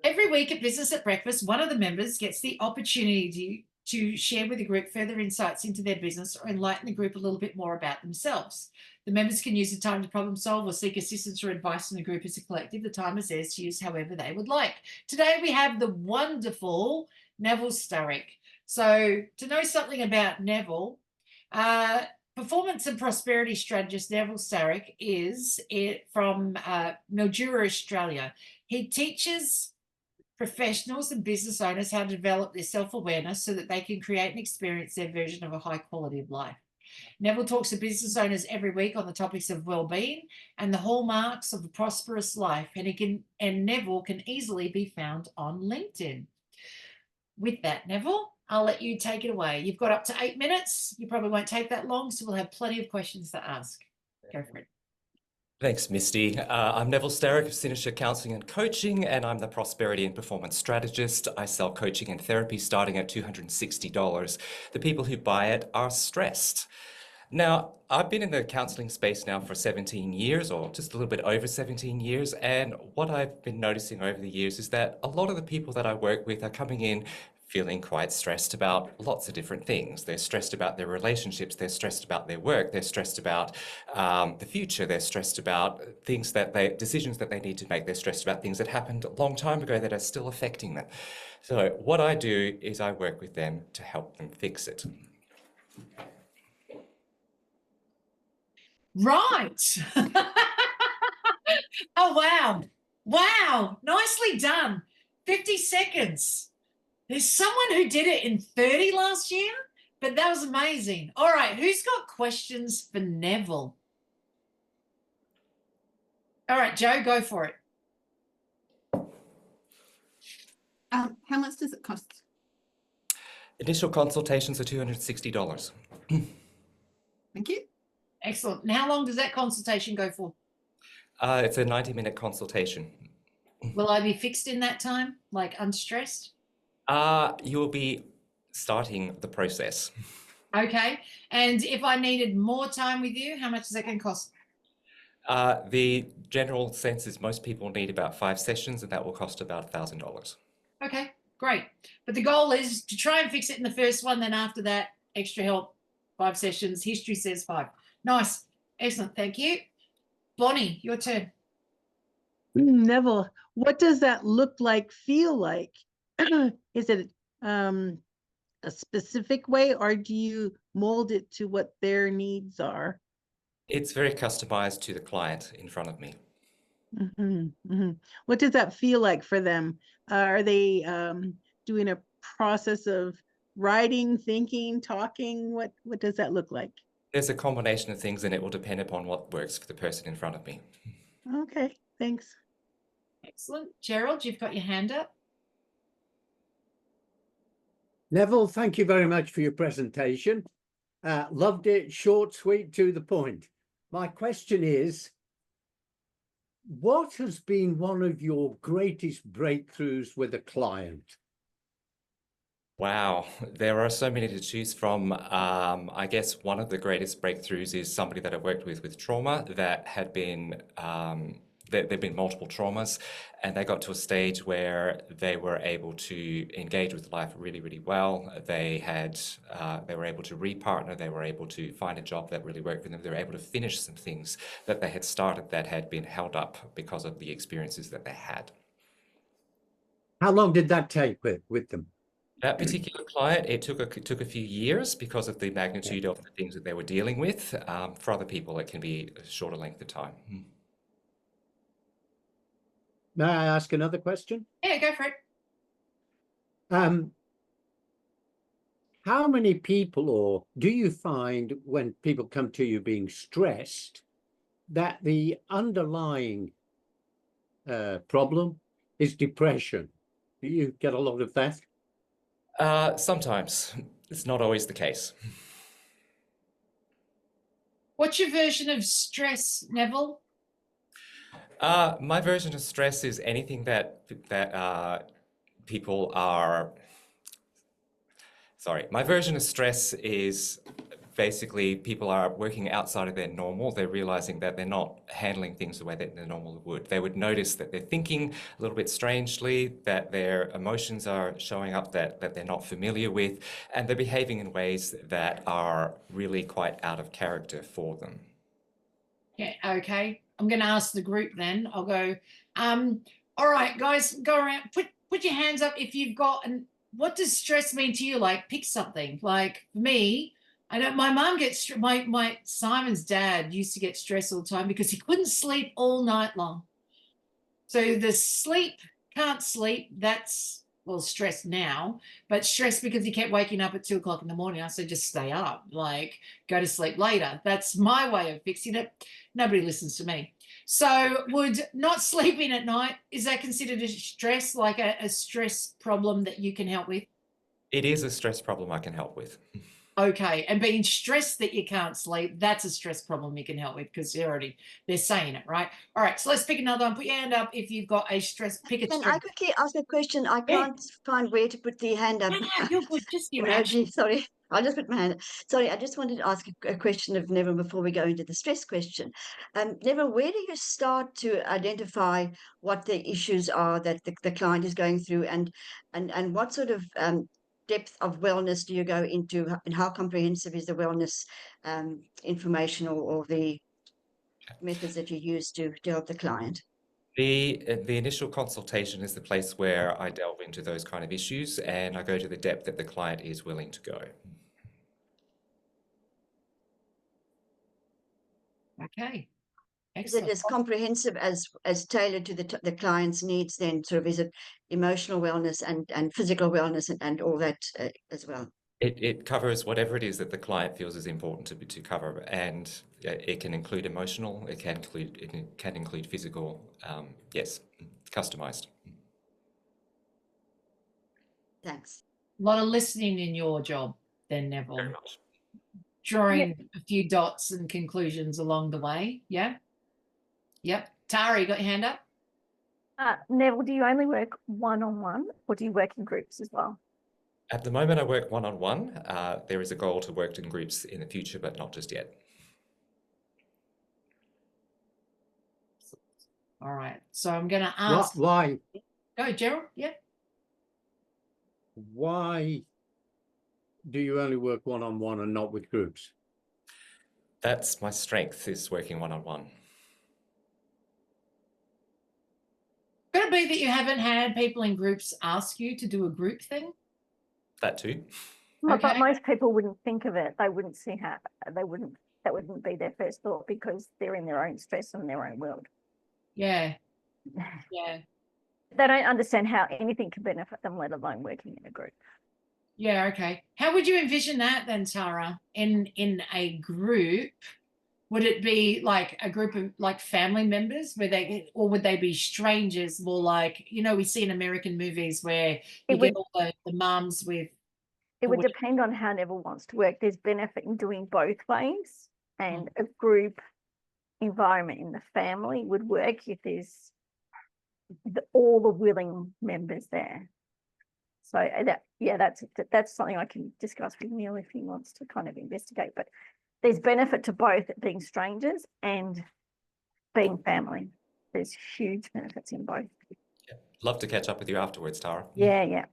Every week at Business at Breakfast, one of the members gets the opportunity to share with the group further insights into their business or enlighten the group a little bit more about themselves. The members can use the time to problem solve or seek assistance or advice from the group as a collective. The time is theirs to use however they would like. Today we have the wonderful Neville Starick. So to know something about Neville, performance and prosperity strategist Neville Starick is from Mildura, Australia. He teaches professionals and business owners how to develop their self-awareness so that they can create and experience their version of a high quality of life. Neville talks to business owners every week on the topics of well-being and the hallmarks of a prosperous life, and Neville can easily be found on LinkedIn. With that, Neville, I'll let you take it away. You've got up to 8 minutes. You probably won't take that long, so we'll have plenty of questions to ask. Go for it. Thanks, Misty. I'm Neville Starick of Cynosure Counselling and Coaching, and I'm the Prosperity and Performance Strategist. I sell coaching and therapy starting at $260. The people who buy it are stressed. Now, I've been in the counselling space now for 17 years, or just a little bit over 17 years, and what I've been noticing over the years is that a lot of the people that I work with are coming in feeling quite stressed about lots of different things. They're stressed about their relationships, they're stressed about their work, they're stressed about the future, they're stressed about decisions that they need to make, they're stressed about things that happened a long time ago that are still affecting them. So what I do is I work with them to help them fix it. Right. Oh, wow. Wow. Nicely done. 50 seconds. There's someone who did it in 30 last year, but that was amazing. All right, who's got questions for Neville? All right, Joe, go for it. How much does it cost? Initial consultations are $260. Thank you. Excellent. And how long does that consultation go for? It's a 90-minute consultation. Will I be fixed in that time, like unstressed? You will be starting the process. Okay. And if I needed more time with you, how much is that going to cost? The general sense is most people need about 5 sessions, and that will cost about $1,000. Okay, great. But the goal is to try and fix it in the first one. Then after that, extra help, 5 sessions. History says 5. Nice. Excellent. Thank you. Bonnie, your turn. Neville, what does that look like, feel like? Is it a specific way, or do you mold it to what their needs are? It's very customized to the client in front of me. What does that feel like for them? Are they doing a process of writing, thinking, talking? What does that look like? There's a combination of things, and it will depend upon what works for the person in front of me. Okay, thanks. Excellent. Gerald, you've got your hand up. Neville, thank you very much for your presentation. Loved it, short, sweet, to the point. My question is, what has been one of your greatest breakthroughs with a client? Wow, there are so many to choose from. I guess one of the greatest breakthroughs is somebody that I worked with trauma that had been there've been multiple traumas, and they got to a stage where they were able to engage with life really, really well. They were able to repartner, they were able to find a job that really worked for them. They were able to finish some things that they had started that had been held up because of the experiences that they had. How long did that take with them? That particular client, it took a few years because of the magnitude of the things that they were dealing with. For other people, it can be a shorter length of time. May I ask another question? Yeah, go for it. How many people, or do you find when people come to you being stressed, that the underlying problem is depression? Do you get a lot of that? Sometimes. It's not always the case. What's your version of stress, Neville? My version of stress is anything that people are... Sorry, my version of stress is basically people are working outside of their normal. They're realizing that they're not handling things the way that they normally would. They would notice that they're thinking a little bit strangely, that their emotions are showing up that they're not familiar with, and they're behaving in ways that are really quite out of character for them. Yeah, okay. I'm going to ask the group then. I'll go, all right, guys, go around, put your hands up if you've got, and what does stress mean to you? Like, pick something. Like, for me, I know my mom gets, my Simon's dad used to get stressed all the time because he couldn't sleep all night long. So the can't sleep, that's, well, stress now, but stress because he kept waking up at 2 o'clock in the morning. I said, just stay up, like, go to sleep later. That's my way of fixing it. Nobody listens to me. So would not sleeping at night, is that considered a stress, like a stress problem that you can help with? It is a stress problem I can help with. Okay, and being stressed that you can't sleep, that's a stress problem you can help with because they're saying it, right? All right, so let's pick another one. Put your hand up if you've got a stress, pick a Can stress. I quickly ask a question? I Yeah. can't find where to put the hand up. No, you're good, just your action. Emoji, sorry. I'll just put my hand. Sorry, I just wanted to ask a question of Neville before we go into the stress question. Neville, where do you start to identify what the issues are that the client is going through, and what sort of depth of wellness do you go into, and how comprehensive is the wellness information or the methods that you use to help the client? The initial consultation is the place where I delve into those kind of issues, and I go to the depth that the client is willing to go. Okay. Is it Excellent. as comprehensive as tailored to the client's needs then? Sort of, is it emotional wellness and physical wellness and all that as well? It covers whatever it is that the client feels is important to cover, and it can include emotional, it can include physical, yes, customized. Thanks. A lot of listening in your job then, Neville. Very much. Drawing a few dots and conclusions along the way. Yeah. Yep. Tara, you got your hand up? Neville, do you only work one-on-one or do you work in groups as well? At the moment, I work one-on-one. There is a goal to work in groups in the future, but not just yet. All right. So I'm going to ask. Why? Go, Gerald. Yeah. Why do you only work one-on-one and not with groups? That's my strength, is working one-on-one. Could it be that you haven't had people in groups ask you to do a group thing? That too. But Okay. most people wouldn't think of it. They wouldn't see how that wouldn't be their first thought because they're in their own stress and their own world. Yeah. Yeah. They don't understand how anything can benefit them, let alone working in a group. Yeah. Okay. How would you envision that then, Tara? In a group, would it be like a group of like family members or would they be strangers more like, we see in American movies where you get all the mums with. It would depend on how Neville wants to work. There's benefit in doing both ways, and a group environment in the family would work if there's all the willing members there. So that's something I can discuss with Neil if he wants to kind of investigate. But there's benefit to both being strangers and being family. There's huge benefits in both. Yeah. Love to catch up with you afterwards, Tara. Yeah.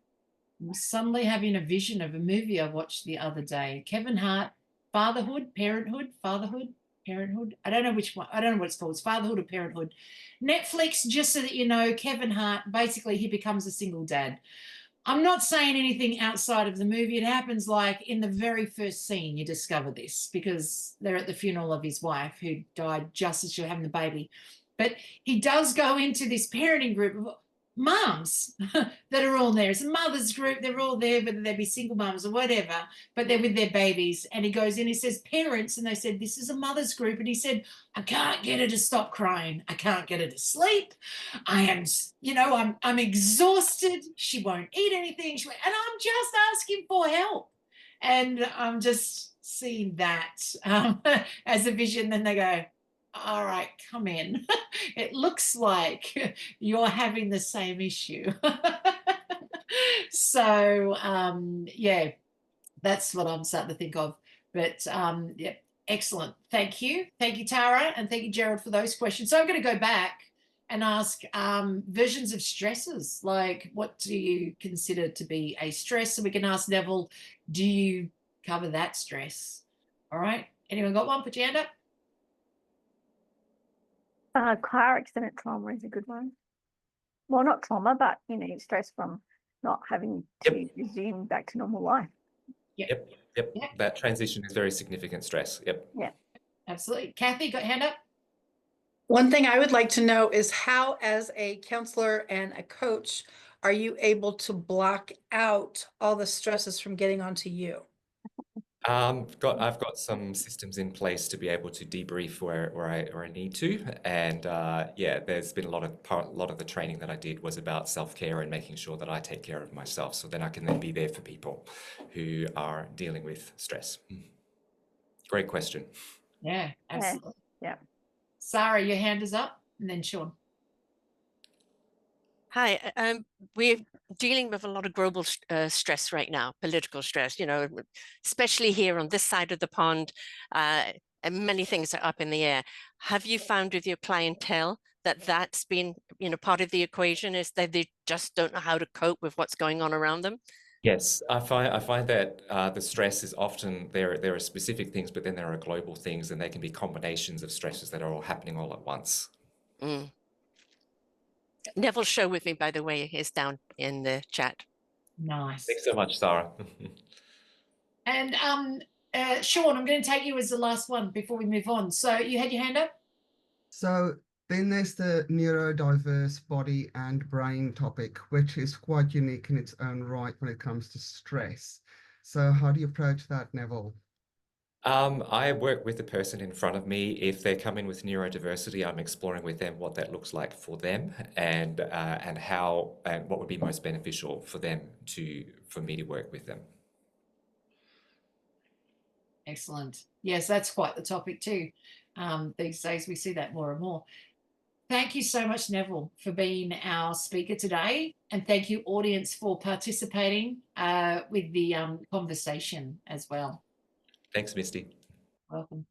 I'm suddenly having a vision of a movie I watched the other day. Kevin Hart, Fatherhood. I don't know which one. I don't know what it's called. It's Fatherhood or Parenthood. Netflix, just so that you know, Kevin Hart, basically he becomes a single dad. I'm not saying anything outside of the movie. It happens like in the very first scene, you discover this because they're at the funeral of his wife who died just as she was having the baby. But he does go into this parenting group of mums that are all there. It's a mother's group. They're all there, whether they be single mums or whatever, but they're with their babies. And he goes in, he says, parents. And they said, this is a mother's group. And he said, I can't get her to stop crying. I can't get her to sleep. I am, I'm exhausted. She won't eat anything. And I'm just asking for help. And I'm just seeing that as a vision. Then they go, all right, come in. It looks like you're having the same issue. So, that's what I'm starting to think of. But yeah, excellent. Thank you. Thank you, Tara, and thank you, Gerald, for those questions. So I'm going to go back and ask versions of stresses. Like, what do you consider to be a stress? So we can ask Neville, do you cover that stress? All right. Anyone got one? Put your hand up. Car accident trauma is a good one. Well, not trauma, but stress from not having to resume back to normal life. Yep. That transition is very significant stress. Yep. Yeah. Absolutely. Kathy, got your hand up? One thing I would like to know is how, as a counselor and a coach, are you able to block out all the stresses from getting onto you? I've got some systems in place to be able to debrief where I need to, and yeah, there's been a lot of the training that I did was about self-care and making sure that I take care of myself, so then I can then be there for people who are dealing with stress. Great question. Yeah, absolutely. Yeah. Sarah, your hand is up, and then Sean. Hi, we're dealing with a lot of global stress right now, political stress, especially here on this side of the pond, and many things are up in the air. Have you found with your clientele that that's been, part of the equation, is that they just don't know how to cope with what's going on around them? Yes, I find that the stress is often there are specific things, but then there are global things, and they can be combinations of stresses that are all happening all at once. Neville's show with me, by the way, is down in the chat. Nice. Thanks so much, Sarah. And Sean, I'm going to take you as the last one before we move on. So you had your hand up? So then there's the neurodiverse body and brain topic, which is quite unique in its own right when it comes to stress. So how do you approach that, Neville? I work with the person in front of me. If they come in with neurodiversity, I'm exploring with them what that looks like for them, and how and what would be most beneficial for them for me to work with them. Excellent. Yes, that's quite the topic too. These days we see that more and more. Thank you so much, Neville, for being our speaker today, and thank you, audience, for participating with the conversation as well. Thanks, Misty. Welcome.